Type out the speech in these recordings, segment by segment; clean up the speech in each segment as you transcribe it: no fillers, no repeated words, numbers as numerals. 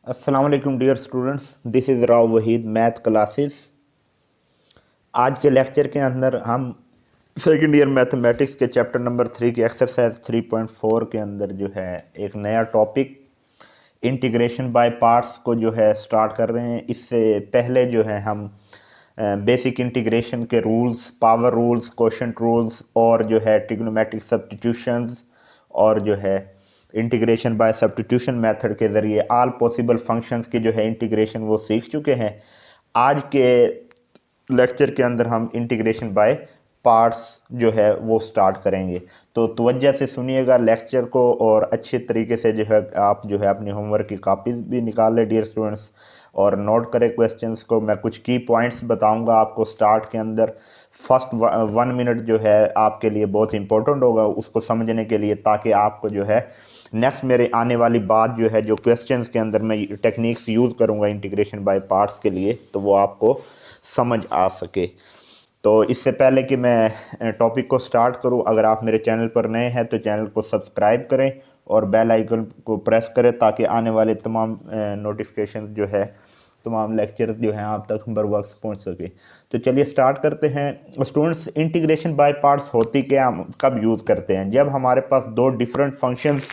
अस्सलाम वालेकुम dear students, this is Rao Waheed math classes. आज के लेक्चर के अंदर हम सेकेंड ईयर मैथमेटिक्स के चैप्टर नंबर 3 के एक्सरसाइज 3.4 के अंदर जो है एक नया टॉपिक इंटीग्रेशन बाय पार्ट्स को जो है स्टार्ट कर रहे हैं। इससे पहले जो है हम बेसिक इंटीग्रेशन के rules, power rules, quotient rules और जो है ट्रिग्नोमेट्रिक सब्स्टिट्यूशंस और जो है इंटीग्रेशन बाय सब्स्टिट्यूशन मेथड के ज़रिए ऑल पॉसिबल फंक्शंस की जो है इंटीग्रेशन वो सीख चुके हैं। आज के लेक्चर के अंदर हम इंटीग्रेशन बाय पार्ट्स जो है वो स्टार्ट करेंगे। तो तवज्जो से सुनिएगा लेक्चर को और अच्छे तरीके से जो है आप जो है अपनी होमवर्क की कापीज भी निकाल लें डियर स्टूडेंट्स, और नोट करें क्वेश्चंस को। मैं कुछ की पॉइंट्स बताऊंगा आपको स्टार्ट के अंदर। फर्स्ट 1 मिनट जो है आपके लिए बहुत इंपॉर्टेंट होगा उसको समझने के लिए, ताकि आपको जो है नेक्स्ट मेरे आने वाली बात जो है जो क्वेश्चंस के अंदर मैं टेक्निक्स यूज़ करूंगा इंटीग्रेशन बाय पार्ट्स के लिए, तो वो आपको समझ आ सके। तो इससे पहले कि मैं टॉपिक को स्टार्ट करूं, अगर आप मेरे चैनल पर नए हैं तो चैनल को सब्सक्राइब करें और बेल आइकन को प्रेस करें, ताकि आने वाले तमाम नोटिफिकेशन जो है, तमाम लेक्चर जो हैं आप तक बर वक्त पहुँच सके। तो चलिए स्टार्ट करते हैं। स्टूडेंट्स, इंटीग्रेशन बाय पार्ट्स होती क्या, हम कब यूज़ करते हैं? जब हमारे पास दो डिफरेंट फंक्शंस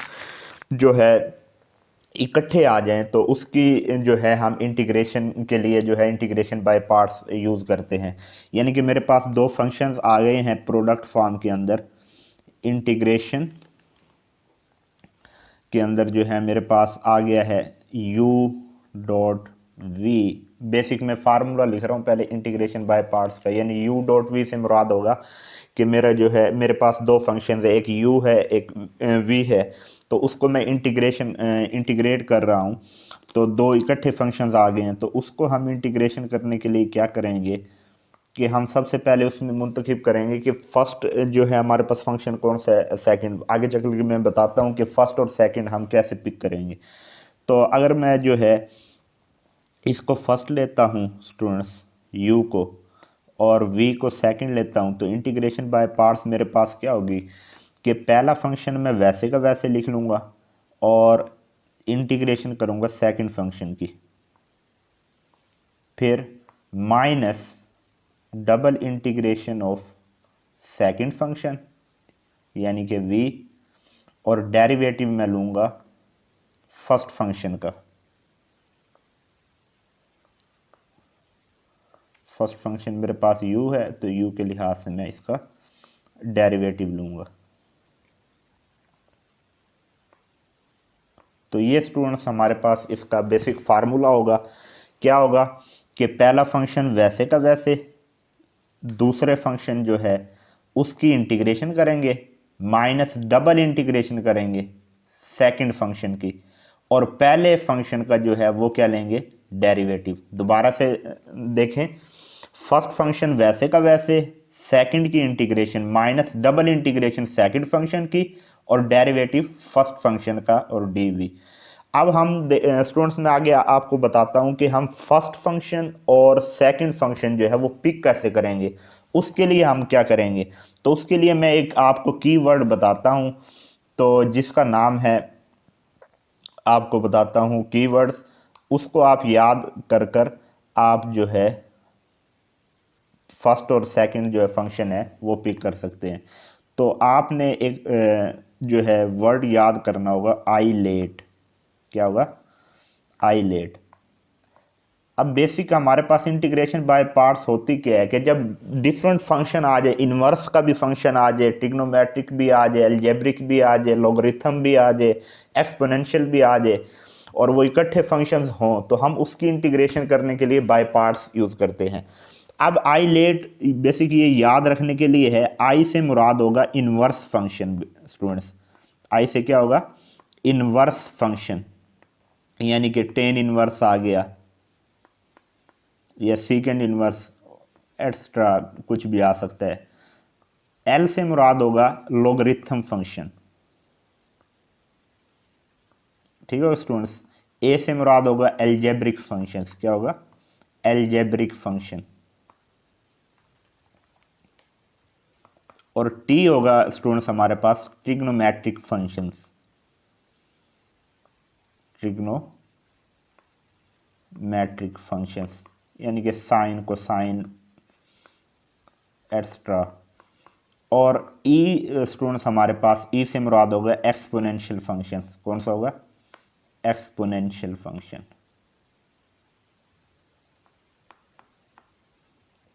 जो है इकट्ठे आ जाएं तो उसकी जो है हम इंटीग्रेशन के लिए जो है इंटीग्रेशन बाय पार्ट्स यूज़ करते हैं। यानी कि मेरे पास दो फंक्शंस आ गए हैं प्रोडक्ट फॉर्म के अंदर। इंटीग्रेशन के अंदर जो है मेरे पास आ गया है u डॉट वी। बेसिक में फार्मूला लिख रहा हूँ पहले इंटीग्रेशन बाय पार्ट्स का, यानी u डॉट वी से मुराद होगा कि मेरा जो है मेरे पास दो फंक्शन है, एक u है एक v है। तो उसको मैं इंटीग्रेट कर रहा हूँ, तो दो इकट्ठे फंक्शंस आ गए हैं। तो उसको हम इंटीग्रेशन करने के लिए क्या करेंगे कि हम सबसे पहले उसमें मुंतखब करेंगे कि फर्स्ट जो है हमारे पास फंक्शन कौन सा है, सेकंड। आगे चल के मैं बताता हूँ कि फर्स्ट और सेकंड हम कैसे पिक करेंगे। तो अगर मैं जो है इसको फर्स्ट लेता हूँ स्टूडेंट्स, u को, और v को सेकंड लेता हूँ, तो इंटीग्रेशन बाय पार्ट्स मेरे पास क्या होगी कि पहला फंक्शन मैं वैसे का वैसे लिख लूँगा और इंटीग्रेशन करूँगा सेकंड फंक्शन की, फिर minus double integration of second function यानी कि v, और डेरिवेटिव मैं लूँगा फर्स्ट फंक्शन का। फर्स्ट फंक्शन मेरे पास u है, तो u के लिहाज से मैं इसका डेरिवेटिव लूँगा। तो ये स्टूडेंट्स हमारे पास इसका बेसिक फार्मूला होगा। क्या होगा कि पहला फंक्शन वैसे का वैसे, दूसरे फंक्शन जो है उसकी इंटीग्रेशन करेंगे, माइनस डबल इंटीग्रेशन करेंगे सेकंड फंक्शन की, और पहले फंक्शन का जो है वो क्या लेंगे, डेरिवेटिव। दोबारा से देखें, फर्स्ट फंक्शन वैसे का वैसे, सेकंड की integration minus double integration second function की, और डेरिवेटिव फर्स्ट फंक्शन का और डीवी। अब हम स्टूडेंट्स में आगे आपको बताता हूं कि हम फर्स्ट फंक्शन और सेकंड फंक्शन जो है वो पिक कैसे करेंगे। उसके लिए हम क्या करेंगे, तो उसके लिए मैं एक आपको कीवर्ड बताता हूं, तो जिसका नाम है, आपको बताता हूं कीवर्ड्स, उसको आप याद कर कर आप जो है फर्स्ट और सेकंड जो है फंक्शन है वो पिक कर सकते हैं। तो आपने एक जो है वर्ड याद करना होगा, आई लेट। क्या होगा, आई लेट। अब बेसिक हमारे पास इंटीग्रेशन बाय पार्ट्स होती क्या है कि जब डिफरेंट फंक्शन आ जाए, इन्वर्स का भी फंक्शन आ जाए, ट्रिग्नोमेट्रिक भी आ जाए, अलजेब्रिक भी आ जाए, लॉगरिथम भी आ जाए, एक्सपोनेंशियल भी आ जाए, और वो इकट्ठे फंक्शंस हों, तो हम उसकी इंटीग्रेशन करने के लिए बाय पार्ट्स यूज़ करते हैं। अब आई लेट बेसिक ये याद रखने के लिए है, आई से मुराद होगा इन्वर्स फंक्शन स्टूडेंट्स। आई से क्या होगा, इन्वर्स फंक्शन, यानी कि टेन इन्वर्स आ गया या सेकेंड इनवर्स, एक्स्ट्रा कुछ भी आ सकता है। एल से मुराद होगा लॉगरिथम फंक्शन। ठीक है स्टूडेंट्स। ए से मुराद होगा एल्जेब्रिक फंक्शन। क्या होगा, एल्जेब्रिक फंक्शन। और टी होगा स्टूडेंट्स हमारे पास trigonometric functions. Trigonometric metric functions, यानी कि साइन कोसाइन एक्स्ट्रा। और ई स्टूडेंट्स हमारे पास ई से मुराद होगा एक्सपोनेंशियल फंक्शन। कौन सा होगा? Exponential function.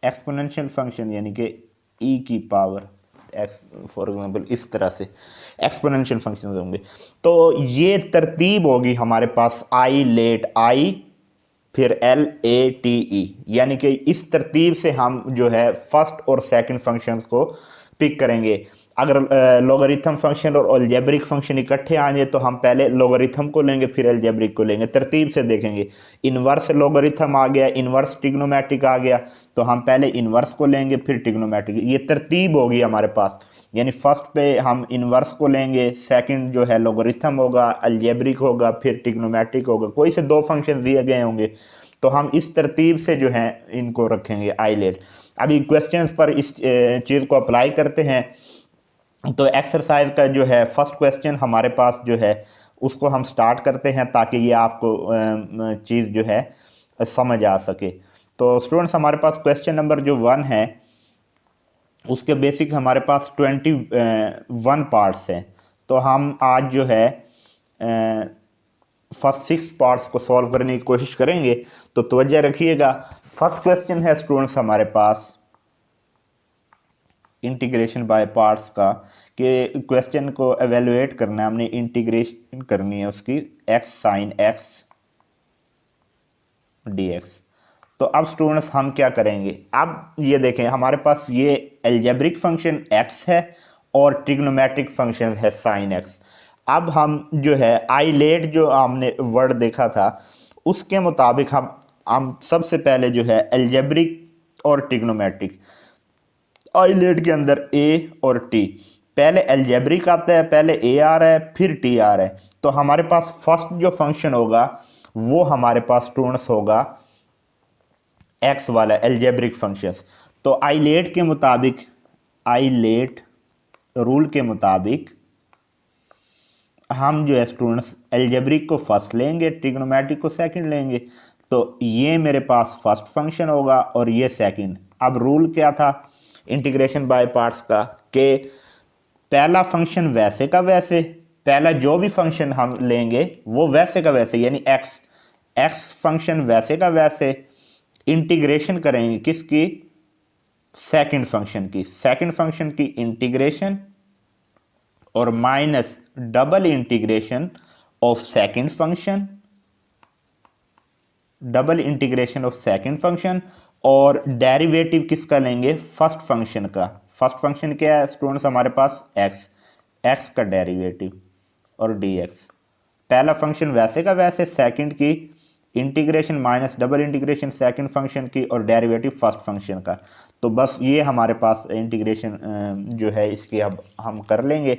एक्सपोनेंशियल फंक्शन यानी कि ई की पावर एक्स, फॉर एग्जांपल इस तरह से एक्सपोनेंशियल फंक्शन होंगे। तो ये तरतीब होगी हमारे पास आई लेट आई फिर एल ए टी ई, यानी कि इस तरतीब से हम जो है फर्स्ट और सेकंड फंक्शंस को पिक करेंगे। अगर लोगरिथम फंक्शन और अलजेब्रिक फंक्शन इकट्ठे आ जाए तो हम पहले लोगरिथम को लेंगे फिर अलजेब्रिक को लेंगे, तरतीब से देखेंगे। इन्वर्स लोगरिथम आ गया, इन्वर्स ट्रिग्नोमेट्रिक आ गया, तो हम पहले इन्वर्स को लेंगे फिर ट्रिग्नोमेट्रिक, ये तरतीब होगी हमारे पास। यानी फर्स्ट पे हम इन्वर्स को लेंगे, सेकंड जो है लोगरिथम होगा, अलजेब्रिक होगा, फिर ट्रिग्नोमेट्रिक होगा। कोई से दो फंक्शन दिए गए होंगे तो हम इस तरतीब से जो है इनको रखेंगे आईलेट। अभी क्वेश्चंस पर इस चीज़ को अप्लाई करते हैं। तो एक्सरसाइज का जो है फर्स्ट क्वेश्चन हमारे पास जो है उसको हम स्टार्ट करते हैं ताकि ये आपको चीज़ जो है समझ आ सके। तो स्टूडेंट्स हमारे पास क्वेश्चन नंबर जो 1 है उसके बेसिक हमारे पास 21 पार्ट्स हैं। तो हम आज जो है फर्स्ट 6 पार्ट्स को सॉल्व करने की कोशिश करेंगे, तो तवज्जो रखिएगा। फर्स्ट क्वेश्चन है स्टूडेंट्स हमारे पास इंटीग्रेशन बाय पार्ट्स का, कि क्वेश्चन को एवेलुएट करना है, हमने इंटीग्रेशन करनी है उसकी x sine x D x. तो अब स्टूडेंट्स हम क्या करेंगे, अब ये देखें हमारे पास ये एल्जेब्रिक फंक्शन एक्स है और ट्रिग्नोमेट्रिक फंक्शन है साइन एक्स। अब हम जो है आईलेट जो हमने वर्ड देखा था उसके मुताबिक हम सबसे पहले जो है एल्जेब्रिक और ट्रिग्नोमेट्रिक, आईलेट के अंदर ए और टी, पहले एल्जेब्रिक आता है, पहले ए आ रहा है फिर टी आ रहा है। तो हमारे पास फर्स्ट जो फंक्शन होगा वो हमारे पास स्टूडेंट्स होगा एक्स वाला एल्जेब्रिक फंक्शंस। तो आईलेट के मुताबिक, आईलेट रूल के मुताबिक हम जो है स्टूडेंट्स एल्जेब्रिक को फर्स्ट लेंगे, ट्रिग्नोमेट्रिक को सेकंड लेंगे। तो ये मेरे पास फर्स्ट फंक्शन होगा और ये सेकंड। अब रूल क्या था इंटीग्रेशन बाय पार्ट्स का, कि पहला फंक्शन वैसे का वैसे, पहला जो भी फंक्शन हम लेंगे वो वैसे का वैसे, यानी एक्स, एक्स फंक्शन वैसे का वैसे इंटीग्रेशन करेंगे किसकी, सेकंड फंक्शन की, सेकंड फंक्शन की इंटीग्रेशन और minus double integration of second function, double integration of second function, और डेरिवेटिव किसका लेंगे, फर्स्ट फंक्शन का। फर्स्ट फंक्शन क्या है स्टूडेंट्स हमारे पास एक्स, एक्स का डेरिवेटिव और डी एक्स। पहला फंक्शन वैसे का वैसे, सेकंड की integration minus double integration second function की और डेरिवेटिव फर्स्ट फंक्शन का। तो बस ये हमारे पास इंटीग्रेशन जो है इसकी अब हम कर लेंगे।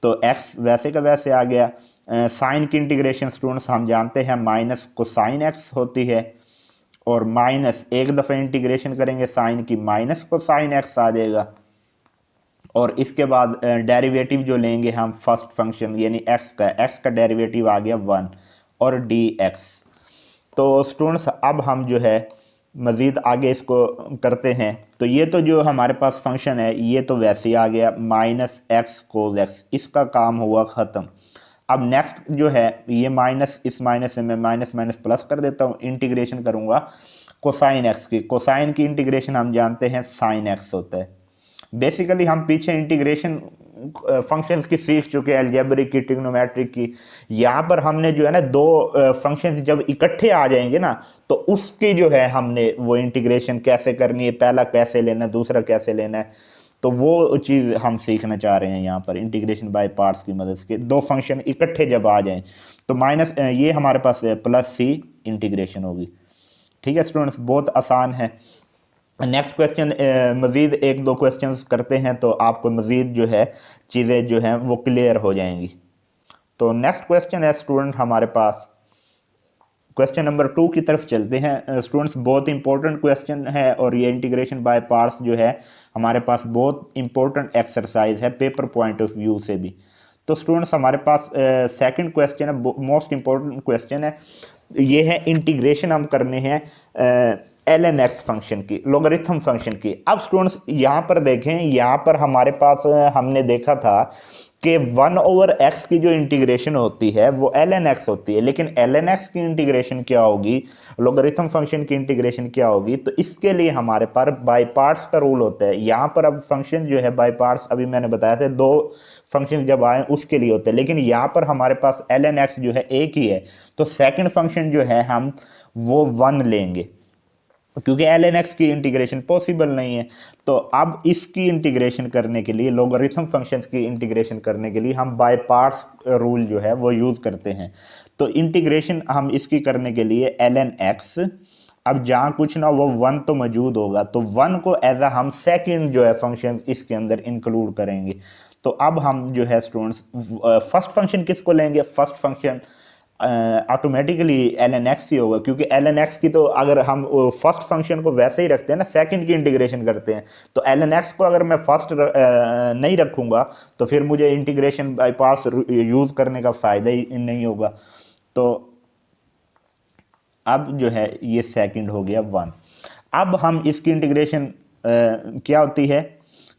तो एक्स वैसे का वैसे आ गया। साइन की इंटीग्रेशन स्टूडेंट्स हम जानते हैं माइनस कोसाइन एक्स होती है, और माइनस एक दफ़ा इंटीग्रेशन करेंगे साइन की माइनस कोसाइन एक्स आ जाएगा। और इसके बाद डेरिवेटिव जो लेंगे हम फर्स्ट फंक्शन यानी एक्स का डेरिवेटिव आ गया 1 और डी एक्स। तो स्टूडेंट्स अब हम जो है मज़ीद आगे इसको करते हैं। तो ये तो जो हमारे पास फंक्शन है ये तो वैसे ही आ गया माइनस एक्स कोस एक्स, इसका काम हुआ ख़त्म। अब नेक्स्ट जो है ये माइनस, इस माइनस से मैं माइनस माइनस प्लस कर देता हूँ, इंटीग्रेशन करूँगा कोसाइन एक्स की। कोसाइन की इंटीग्रेशन हम जानते हैं साइन एक्स होता है। बेसिकली हम पीछे इंटीग्रेशन फंक्शंस की सीख चुके हैं, अलजेब्रिक की, ट्रिग्नोमेट्रिक की। यहाँ पर हमने जो है ना दो फंक्शंस जब इकट्ठे आ जाएंगे ना तो उसकी जो है हमने वो इंटीग्रेशन कैसे करनी है, पहला कैसे लेना है दूसरा कैसे लेना है, तो वो चीज़ हम सीखना चाह रहे हैं यहाँ पर इंटीग्रेशन बाय पार्ट्स की मदद से। दो फंक्शन इकट्ठे जब आ जाएं तो माइनस ये हमारे पास प्लस सी इंटीग्रेशन होगी। ठीक है स्टूडेंट्स, बहुत आसान है। नेक्स्ट क्वेश्चन मज़ीद एक दो क्वेश्चंस करते हैं तो आपको मज़ीद जो है चीज़ें जो हैं वो क्लियर हो जाएंगी। तो नेक्स्ट क्वेश्चन है स्टूडेंट हमारे पास, क्वेश्चन नंबर 2 की तरफ चलते हैं स्टूडेंट्स। बहुत इंपॉर्टेंट क्वेश्चन है और ये इंटीग्रेशन बाय पार्ट्स जो है हमारे पास बहुत इंपॉर्टेंट एक्सरसाइज है पेपर पॉइंट ऑफ व्यू से भी। तो स्टूडेंट्स हमारे पास सेकंड क्वेश्चन है, मोस्ट इंपॉर्टेंट क्वेश्चन है। ये है इंटीग्रेशन हम करने हैं ln x फंक्शन की, लोगरिथम फंक्शन की। अब स्टूडेंट्स यहाँ पर देखें, यहाँ पर हमारे पास हमने देखा था कि 1/x की जो इंटीग्रेशन होती है वो ln x होती है, लेकिन ln x की इंटीग्रेशन क्या होगी, लोगरिथम फंक्शन की इंटीग्रेशन क्या होगी, तो इसके लिए हमारे पास बाय पार्ट्स का रूल होता है। यहाँ पर अब फंक्शन जो है बाय पार्ट्स अभी मैंने बताया था, दो फंक्शन जब आए उसके लिए होते हैं, लेकिन यहाँ पर हमारे पास ln x जो है एक ही है, तो सेकंड फंक्शन जो है हम वो 1 लेंगे, क्योंकि ln x की इंटीग्रेशन पॉसिबल नहीं है। तो अब इसकी इंटीग्रेशन करने के लिए, लोगरिथम फंक्शंस की इंटीग्रेशन करने के लिए हम बाय पार्ट्स रूल जो है वो यूज़ करते हैं। तो इंटीग्रेशन हम इसकी करने के लिए ln x, अब जहाँ कुछ ना वो 1 तो मौजूद होगा, तो 1 को एज अ हम सेकंड जो है फंक्शन इसके अंदर इंक्लूड करेंगे। तो अब हम जो है स्टूडेंट्स फर्स्ट फंक्शन किसको लेंगे, first function automatically ln x ही होगा, क्योंकि ln x की तो अगर हम फर्स्ट फंक्शन को वैसे ही रखते हैं ना, सेकंड की इंटीग्रेशन करते हैं, तो ln x को अगर मैं फर्स्ट नहीं रखूंगा तो फिर मुझे इंटीग्रेशन बाय पार्ट्स यूज़ करने का फ़ायदा ही नहीं होगा। तो अब जो है ये सेकंड हो गया 1। अब हम इसकी इंटीग्रेशन क्या होती है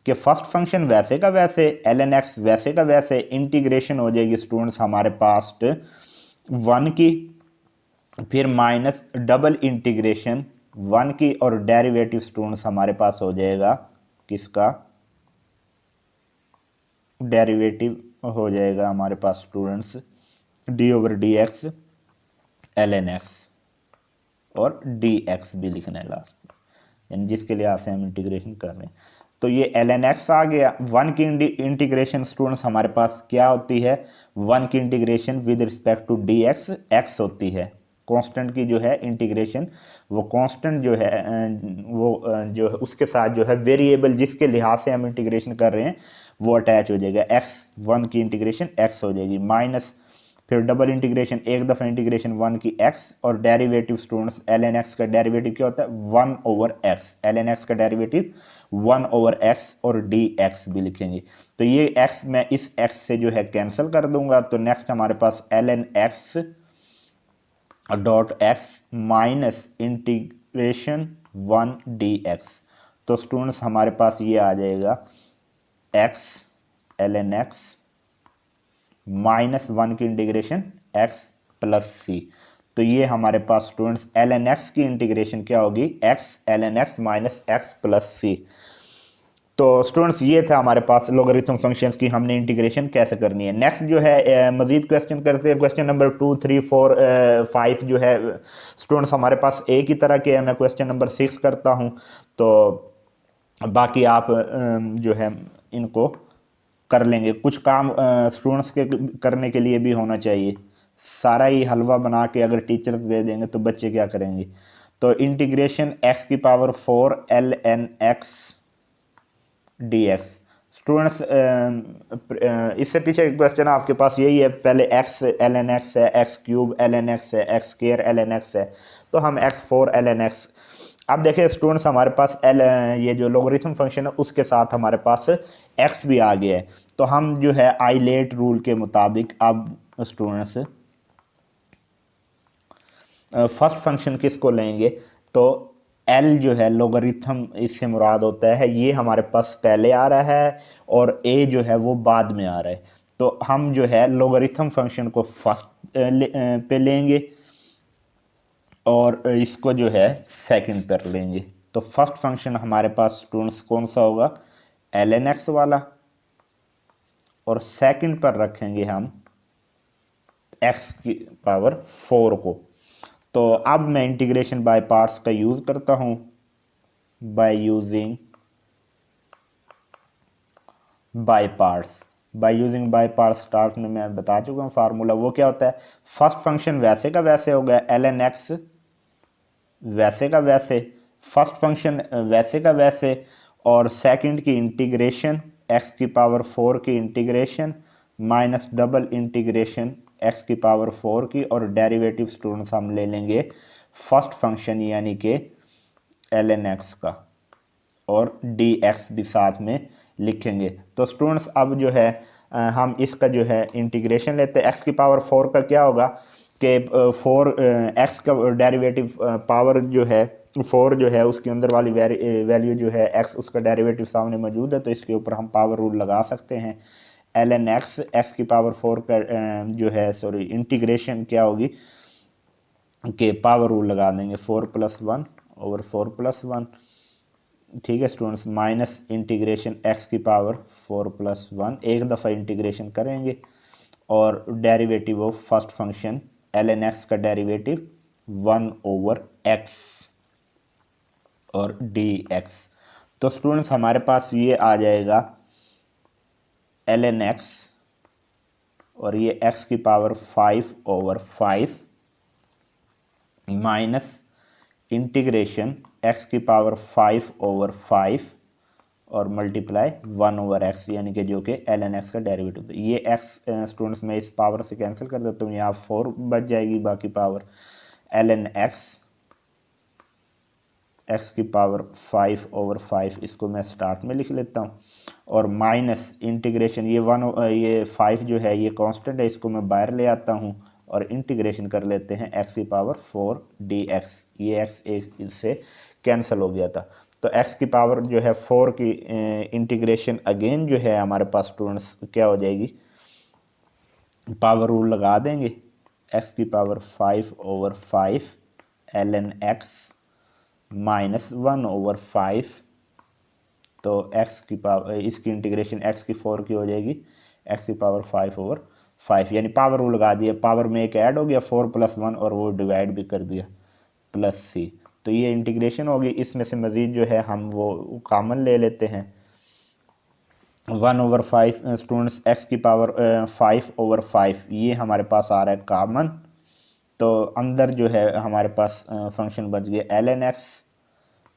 कि फर्स्ट फंक्शन वैसे का वैसे, ln x वैसे का वैसे, इंटीग्रेशन हो जाएगी स्टूडेंट्स हमारे पास 1 की, फिर माइनस डबल इंटीग्रेशन 1 की, और डेरिवेटिव स्टूडेंट्स हमारे पास हो जाएगा किसका, डेरिवेटिव हो जाएगा हमारे पास स्टूडेंट्स d/dx ln x, और dx भी लिखना है लास्ट में, यानी जिसके लिए से हम इंटीग्रेशन कर रहे हैं। तो ये ln x आ गया। 1 की इंटीग्रेशन स्टूडेंट्स हमारे पास क्या होती है, 1 की integration with respect to dx x होती है, कांस्टेंट की जो है इंटीग्रेशन, वो कांस्टेंट जो है जो है उसके साथ जो है वेरिएबल जिसके लिहाज से हम इंटीग्रेशन कर रहे हैं वो अटैच हो जाएगा, x 1 की इंटीग्रेशन x हो जाएगी, माइनस फिर डबल इंटीग्रेशन, एक दफ़ा इंटीग्रेशन 1 की x, और डेरिवेटिव स्टूडेंट्स ln x का डेरिवेटिव क्या होता है 1/x, ln x का डेरिवेटिव 1/x, और dx भी लिखेंगे। तो ये x मैं इस x से जो है कैंसिल कर दूंगा, तो नेक्स्ट हमारे पास ln x dot x minus integration 1 dx। तो स्टूडेंट्स हमारे पास ये आ जाएगा x ln x माइनस 1 की इंटीग्रेशन x प्लस सी। तो ये हमारे पास स्टूडेंट्स ln x की इंटीग्रेशन क्या होगी, x ln x minus x plus C. तो स्टूडेंट्स ये था हमारे पास लोगरिथम फंक्शंस की हमने इंटीग्रेशन कैसे करनी है। नेक्स्ट जो है मजीद क्वेश्चन करते हैं, क्वेश्चन नंबर 2, 3, 4, 5 जो है स्टूडेंट्स हमारे पास एक ही तरह के हैं। मैं क्वेश्चन नंबर 6 करता हूँ, तो बाकी आप जो है इनको कर लेंगे। कुछ काम स्टूडेंट्स के करने के लिए भी होना चाहिए, सारा ही हलवा बना के अगर टीचर्स दे देंगे तो बच्चे क्या करेंगे। तो इंटीग्रेशन x की power 4 ln x dx। Students इससे पीछे क्वेश्चन आपके पास यही है, पहले x ln x है, x क्यूब ln x है, x स्क्वायर ln x है, तो हम x4 ln x। अब देखिए स्टूडेंट्स हमारे पास ये जो लोगरिथम फंक्शन है उसके साथ हमारे पास x भी आ गया है, तो हम जो है आइलेट रूल के मुताबिक अब स्टूडेंट्स फर्स्ट फंक्शन किसको लेंगे, तो L जो है लोगरिथम इससे मुराद होता है, ये हमारे पास पहले आ रहा है और A जो है वो बाद में आ रहा है। तो हम जो है लोगरिथम फंक्शन को फर्स्ट पे लेंगे और इसको जो है सेकंड पर लेंगे। तो फर्स्ट फंक्शन हमारे पास स्टूडेंट्स कौन सा होगा, ln x वाला, और सेकंड पर रखेंगे हम x की पावर 4 को। तो अब मैं इंटीग्रेशन बाय पार्ट्स का यूज़ करता हूँ, by using by parts start में मैं बता चुका हूँ फार्मूला। वो क्या होता है, फर्स्ट फंक्शन वैसे का वैसे हो गया ln x वैसे का वैसे, फर्स्ट फंक्शन वैसे का वैसे, और सेकंड की इंटीग्रेशन x की पावर 4 की integration minus double integration x की पावर 4 की, और डेरिवेटिव स्टूडेंट्स हम ले लेंगे फर्स्ट फंक्शन यानी कि ln x का, और dx भी साथ में लिखेंगे। तो स्टूडेंट्स अब जो है हम इसका जो है इंटीग्रेशन लेते हैं। x की पावर 4 का क्या होगा, के 4x का डेरिवेटिव पावर जो है 4 जो है उसके अंदर वाली वैल्यू जो है x उसका डेरिवेटिव सामने मौजूद है, तो इसके ऊपर हम पावर रूल लगा सकते हैं। ln x की पावर 4 का जो है सॉरी इंटीग्रेशन क्या होगी कि पावर रूल लगा देंगे 4+1 ओवर 4+1, ठीक है स्टूडेंट्स, माइनस इंटीग्रेशन x की पावर 4+1, एक दफ़ा इंटीग्रेशन करेंगे और derivative of first function ln x का डेरिवेटिव 1/x और dx। तो स्टूडेंट्स हमारे पास ये आ जाएगा ln x और ये x की पावर 5/5 माइनस इंटीग्रेशन x की पावर 5/5 और मल्टीप्लाई 1/x, यानी कि जो कि ln x का डेरिवेटिव था। ये x स्टूडेंट्स मैं इस पावर से कैंसिल कर देता हूँ, यहाँ 4 बच जाएगी, बाकी पावर ln x की पावर 5/5, इसको मैं स्टार्ट में लिख लेता हूँ, और माइनस इंटीग्रेशन ये 5 जो है ये कांस्टेंट है, इसको मैं बाहर ले आता हूँ और इंटीग्रेशन कर लेते हैं x की पावर 4 dx, ये x एक इससे कैंसिल हो गया था। तो x की पावर जो है 4 की इंटीग्रेशन अगेन जो है हमारे पास स्टूडेंट्स क्या हो जाएगी, पावर रूल लगा देंगे, x की पावर 5/5 ln x माइनस 1/5, तो x की पावर इसकी इंटीग्रेशन x की 4 की हो जाएगी x की पावर 5/5, यानी पावर रूल लगा दिया, पावर में एक ऐड हो गया 4+1 और वो डिवाइड भी कर दिया +c, तो ये इंटीग्रेशन होगी। इसमें से मज़ीद जो है हम वो कॉमन ले लेते हैं 1/5 स्टूडेंट्स, x की पावर 5/5 ये हमारे पास आ रहा है कॉमन, तो अंदर जो है हमारे पास फंक्शन बच गया ln x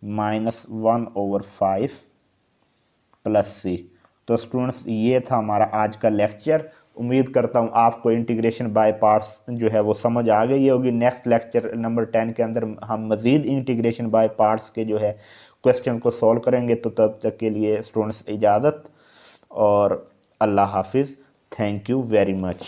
माइनस 1/5 +c। तो स्टूडेंट्स ये था हमारा आज का लेक्चर, उम्मीद करता हूँ आपको इंटीग्रेशन बाय पार्ट्स जो है वो समझ आ गई होगी। नेक्स्ट लेक्चर नंबर 10 के अंदर हम मज़ीद इंटीग्रेशन बाय पार्ट्स के जो है क्वेश्चन को सॉल्व करेंगे। तो तब तक के लिए स्टूडेंट्स इजाज़त और अल्लाह हाफिज़, थैंक यू वेरी मच।